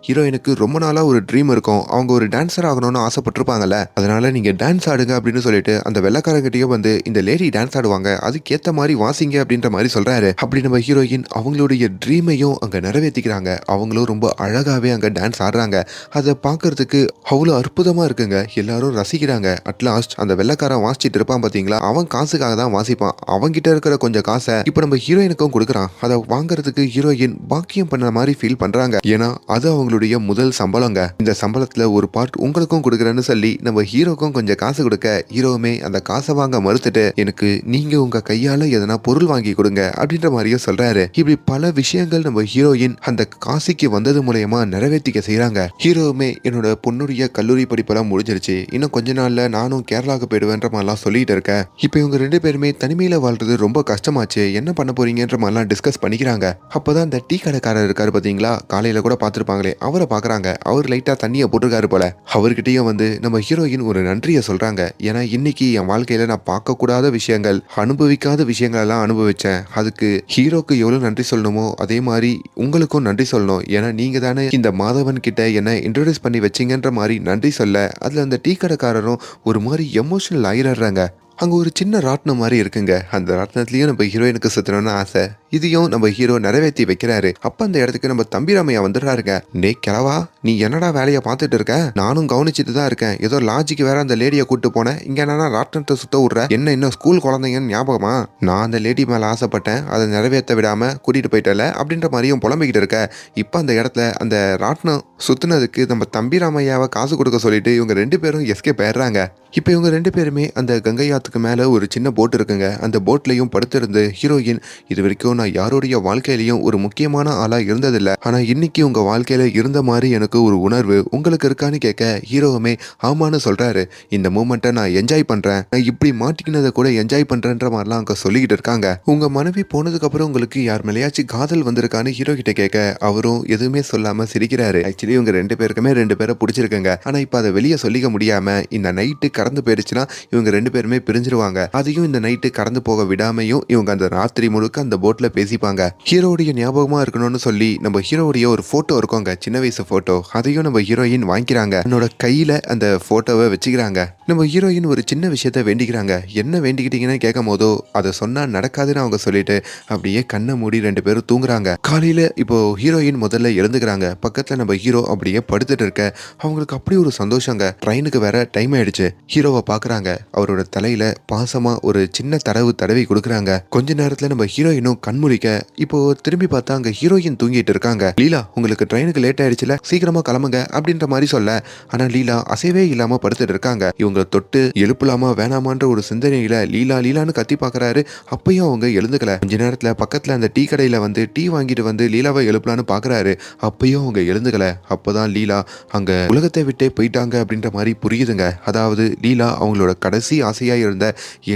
ஹீரோயினுக்கு ரொம்ப நாளா ஒரு ட்ரீம் இருக்கும், அவங்க ஒரு டான்சர் ஆகணும்னு ஆசைப்பட்டிருப்பாங்கல்ல, அதனால நீங்க டான்ஸ் ஆடுங்க அப்படின்னு சொல்லிட்டு அந்த வெள்ளைக்காரங்கிட்டயும் வந்து இந்த லேடி டான்ஸ் ஆடுவாங்க, அதுக்கேத்த மாதிரி வாசிங்க அப்படின்ற மாதிரி சொல்றாரு. அப்படி நம்ம ஹீரோயின் அவங்களுடைய ட்ரீமையும் அங்க நிறைவேற்றிக்கிறாங்க. அவங்களும் ரொம்ப அழகாவே அங்க டான்ஸ் ஆடுறாங்க. அதை பார்க்கறதுக்கு அவ்வளோ அற்புதமா இருக்குங்க. எல்லாரும் ரசிக்கிறாங்க. அட்லாஸ்ட் அந்த வெள்ளைக்காரன் வாசிச்சுட்டு இருப்பான் பாத்தீங்களா, அவன் காசுக்காக தான் வாசிப்பான். அவங்கிட்ட இருக்கிற கொஞ்சம் காசை இப்ப நம்ம ஹீரோயினுக்கும் கொடுக்குறான். அதை வாங்குறதுக்கு ஹீரோயின் பாக்கியம் பண்ண மாதிரி ஃபீல் பண்றாங்க. ஏன்னா அது அவங்களுடைய முதல் சம்பளங்க. இந்த சம்பளத்துல ஒரு பார்ட் உங்களுக்கும் கொடுக்குறேன்னு சொல்லி நம்ம ஹீரோக்கும் கொஞ்சம் காசு கொடுக்க, ஹீரோவுமே அந்த காசை வாங்க மறுத்துட்டு, எனக்கு நீங்க உங்க கையால எதனா பொருள் வாங்கி கொடுங்க அப்படின்ற மாதிரியும் சொல்றாரு. இப்படி பல விஷயங்கள் நம்ம ஹீரோயின் அந்த காசிக்கு வந்தது மூலயமா நிறைவேற்றிக்க செய்யறாங்க. ஹீரோவுமே என்னோட பொண்ணுடைய கல்லூரி படிப்பெல்லாம் முடிஞ்சிருச்சு, இன்னும் கொஞ்ச நாள்ல நானும் கேரளாவுக்கு போயிடுவேன்ற மாதிரிலாம் சொல்லிட்டு இருக்கேன். இப்போ இவங்க 2 பேருமே தனிமையில வாழ்றது ரொம்ப கஷ்டமாச்சு, என்ன பண்ண போறீங்கன்ற மாதிரிலாம் டிஸ்கஸ் பண்ணிக்கிறாங்க. அப்பதான் இந்த டீ கடைக்காரர் இருக்காரு பாத்தீங்களா, காலையில கூட பார்த்திருப்பாங்களே, அவரை பாக்குறாங்க. அவர் லைட்டா தண்ணியை போட்டிருக்காரு போல. அவர்கிட்டயும் வந்து நம்ம ஹீரோயின் ஒரு நன்றியை சொல்றாங்க. ஏன்னா இன்னைக்கு என் வாழ்க்கையில நான் பார்க்க கூடாத விஷயங்கள், அனுபவிக்காத விஷயங்கள் எல்லாம் அனுபவிச்சேன், அதுக்கு ஹீரோக்கு எவ்வளவு நன்றி சொல்லணுமோ அதே மாதிரி உங்களுக்கும் நன்றி சொல்லணும், ஏன்னா நீங்க தானே இந்த மாதவன் கிட்ட என்ன இன்ட்ரோடியூஸ் பண்ணி வச்சிங்கன்ற மாதிரி நன்றி சொல்ல, அதுல அந்த டீ கடைக்காரரும் ஒரு மாதிரி எமோஷனல் ஆயிடுறாங்க. அங்க ஒரு சின்ன ராட்டினம் மாதிரி இருக்குங்க. அந்த ராட்டினத்திலயும் நம்ம ஹீரோயினுக்கு சுத்தணும்னு ஆசை. இதையும் நம்ம ஹீரோ நிறைவேற்றி வைக்கிறாரு. அப்ப அந்த இடத்துக்கு நம்ம தம்பிராமையா வந்துடுறாருங்க. டேய் கிழவா, நீ என்னடா வேலையை பார்த்துட்டு இருக்க? நானும் கவனிச்சுட்டு தான் இருக்கேன். ஏதோ லாஜிக் வேற அந்த லேடியை கூட்டு போனேன். இங்க என்னன்னா ராட்டினத்தை சுத்த விடுற. என்ன இன்னும் ஸ்கூல் குழந்தைங்கன்னு ஞாபகமா? நான் அந்த லேடி மேல ஆசைப்பட்டேன், அதை நிறைவேற்ற விடாம கூட்டிட்டு போயிட்டல அப்படின்ற மாதிரியும் புலம்பிக்கிட்டு இருக்க. இப்ப அந்த இடத்துல அந்த ராட்டினம் சுத்தினதுக்கு நம்ம தம்பிராமையாவை காசு கொடுக்க சொல்லிட்டு இவங்க 2 பேரும் எஸ்கேப் ஆயிடுறாங்க. இப்போ இவங்க 2 பேருமே அந்த கங்கை ஆத்துக்கு மேலே ஒரு சின்ன போட் இருக்குங்க. அந்த போட்லையும் படுத்திருந்து ஹீரோயின், இது வரைக்கும் நான் யாருடைய வாழ்க்கையிலையும் ஒரு முக்கியமான ஆளாக இருந்ததில்லை, ஆனால் இன்னைக்கு உங்கள் வாழ்க்கையில் இருந்த மாதிரி எனக்கு ஒரு உணர்வு உங்களுக்கு இருக்கான்னு கேட்க ஹீரோவுமே ஆமான்னு சொல்கிறாரு. இந்த மூமெண்ட்டை நான் என்ஜாய் பண்ணுறேன், நான் இப்படி மாட்டிக்கினதை கூட என்ஜாய் பண்ணுறேன்ற மாதிரிலாம் அங்கே சொல்லிக்கிட்டு இருக்காங்க. உங்கள் மனைவி போனதுக்கப்புறம் உங்களுக்கு யார் மேலேயாச்சும் காதல் வந்திருக்கான்னு ஹீரோ கிட்ட கேட்க அவரும் எதுவுமே சொல்லாமல் சிரிக்கிறாரு. ஆக்சுவலி இவங்க 2 பேருக்குமே 2 பேரை பிடிச்சிருக்குங்க. ஆனால் இப்போ அதை வெளியே சொல்லிக்க முடியாமல் இந்த நைட்டு கடந்து போயிடுச்சுன்னா இவங்க 2 பேருமே பிரிஞ்சிருவாங்க. அதையும் இந்த நைட்டு கடந்து போக விடாமையும் இவங்க அந்த ராத்திரி முழுக்க அந்த போட்ல பேசிப்பாங்க. ஹீரோடைய ஞாபகமா இருக்கணும்னு சொல்லி நம்ம ஹீரோடைய ஒரு போட்டோ இருக்கோங்க, சின்ன வயசு போட்டோ. அதையும் நம்ம ஹீரோயின் வாங்கிக்கிறாங்க. என்னோட கையில அந்த போட்டோவை வச்சுக்கிறாங்க. நம்ம ஹீரோயின் ஒரு சின்ன விஷயத்த வேண்டிக்கிறாங்க. என்ன வேண்டிக்கிட்டீங்கன்னு கேட்கும் போதோ அதை சொன்னா நடக்காதுன்னு அவங்க சொல்லிட்டு அப்படியே கண்ணை மூடி 2 பேரும் தூங்குறாங்க. காலையில இப்போ ஹீரோயின் முதல்ல எழுந்துக்கிறாங்க. பக்கத்துல நம்ம ஹீரோ அப்படியே படுத்துட்டு இருக்க. அவங்களுக்கு அப்படி ஒரு சந்தோஷங்க. ட்ரெயினுக்கு வேற டைம் ஆயிடுச்சு. ஹீரோவை பாக்குறாங்க. அவரோட தலையில பாசமா ஒரு சின்ன தடவி கொடுக்குறாங்க. கொஞ்ச நேரத்துல நம்ம ஹீரோயினும் கண்முழிக்க இப்போ திரும்பி பார்த்தா அங்க ஹீரோயின் தூங்கிட்டு இருக்காங்க. லீலா, உங்களுக்கு ட்ரெயினுக்கு லேட் ஆயிடுச்சுல, சீக்கிரமா கிளம்புங்க அப்படின்ற மாதிரி சொல்ல, ஆனா லீலா அசைவே இல்லாம படுத்துட்டு இருக்காங்க. இவங்க தொட்டு எழுப்பலாமா வேணாமான்ற ஒரு சிந்தனையில லீலா லீலான்னு கத்தி பாக்குறாரு. அப்பயும் அவங்க எழுந்துக்கல. கொஞ்ச நேரத்துல பக்கத்துல அந்த டீ கடையில வந்து டீ வாங்கிட்டு வந்து லீலாவை எழுப்பலான்னு பாக்குறாரு. அப்பயும் அவங்க எழுந்துக்கல. அப்பதான் லீலா அங்க உலகத்தை விட்டே போயிட்டாங்க அப்படின்ற மாதிரி புரியுதுங்க. அதாவது லீலா அவங்களோட கடைசி ஆசையா இருந்த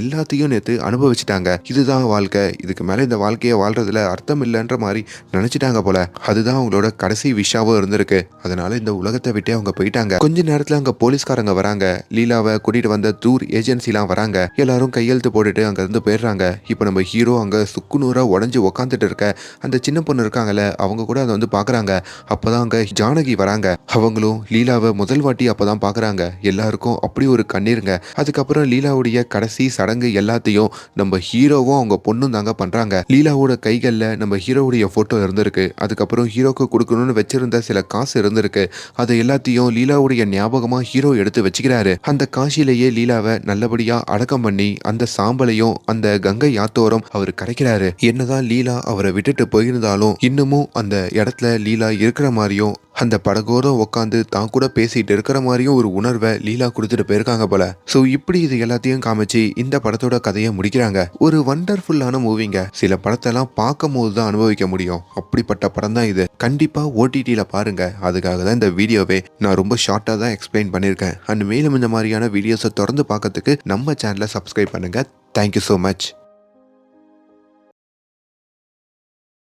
எல்லாத்தையும் நேத்து அனுபவிச்சுட்டாங்க. இதுதான் வாழ்க்கை, இதுக்கு மேல இந்த வாழ்க்கையை வாழ்றதுல அர்த்தம் இல்லைன்ற மாதிரி நினைச்சிட்டாங்க போல. அதுதான் அவங்களோட கடைசி விஷாவும் இருந்திருக்கு. அதனால இந்த உலகத்தை விட்டே அவங்க போயிட்டாங்க. கொஞ்ச நேரத்துல அங்க போலீஸ்காரங்க வராங்க. லீலாவை கூட்டிட்டு வந்த டூர் ஏஜென்சிலாம் வராங்க. எல்லாரும் கையெழுத்து போட்டுட்டு அங்க இருந்து போயிடுறாங்க. இப்போ நம்ம ஹீரோ அங்க சுக்குநூறா உடஞ்சு உக்காந்துட்டு இருக்க அந்த சின்ன பொண்ணு இருக்காங்கல்ல, அவங்க கூட அதை வந்து பாக்குறாங்க. அப்பதான் அங்க ஜானகி வராங்க. அவங்களும் லீலாவை முதல் வாட்டி அப்பதான் பாக்குறாங்க. எல்லாருக்கும் அப்படி ஒரு கண்ணீருங்க. அதுக்கப்புறம் லீலாவுடைய கடைசி சடங்கு எல்லாத்தையும் நம்ம ஹீரோவும் அவங்க பொண்ணும் தாங்க பண்றாங்க. லீலாவோட கைகள்ல நம்ம ஹீரோவுடைய போட்டோ இருந்திருக்கு. அதுக்கப்புறம் ஹீரோக்கு கொடுக்கணும்னு வச்சிருந்த சில காசு இருந்திருக்கு. அதை எல்லாத்தையும் லீலாவுடைய ஞாபகமா ஹீரோ எடுத்து வச்சுக்கிறாரு. அந்த காசிலேயே லீலாவை நல்லபடியா அடக்கம் பண்ணி அந்த சாம்பலையும் அந்த கங்கை யாத்தோரம் அவர் கரைக்கிறாரு. என்னதான் லீலா அவரை விட்டுட்டு போயிருந்தாலும் இன்னமும் அந்த இடத்துல லீலா இருக்கிற மாதிரியும் அந்த படகோரம் உட்காந்து தான் கூட பேசிட்டு இருக்கிற மாதிரியும் ஒரு உணர்வை லீலா கொடுத்துட்டு போயிருக்காங்க போல. ஸோ இப்படி இது எல்லாத்தையும் காமிச்சு இந்த படத்தோட கதையை முடிக்கிறாங்க. ஒரு வண்டர்ஃபுல்லான மூவிங்க. சில படத்தெல்லாம் பார்க்கும் போது தான் அனுபவிக்க முடியும். அப்படிப்பட்ட படம் தான் இது. கண்டிப்பா OTTல பாருங்க. அதுக்காக தான் இந்த வீடியோவே நான் ரொம்ப ஷார்ட்டா தான் எக்ஸ்பிளைன் பண்ணியிருக்கேன். அண்ட் மேலும் இந்த மாதிரியான வீடியோஸை தொடர்ந்து பார்க்கறதுக்கு நம்ம சேனலை சப்ஸ்கிரைப் பண்ணுங்க. Thank you so much.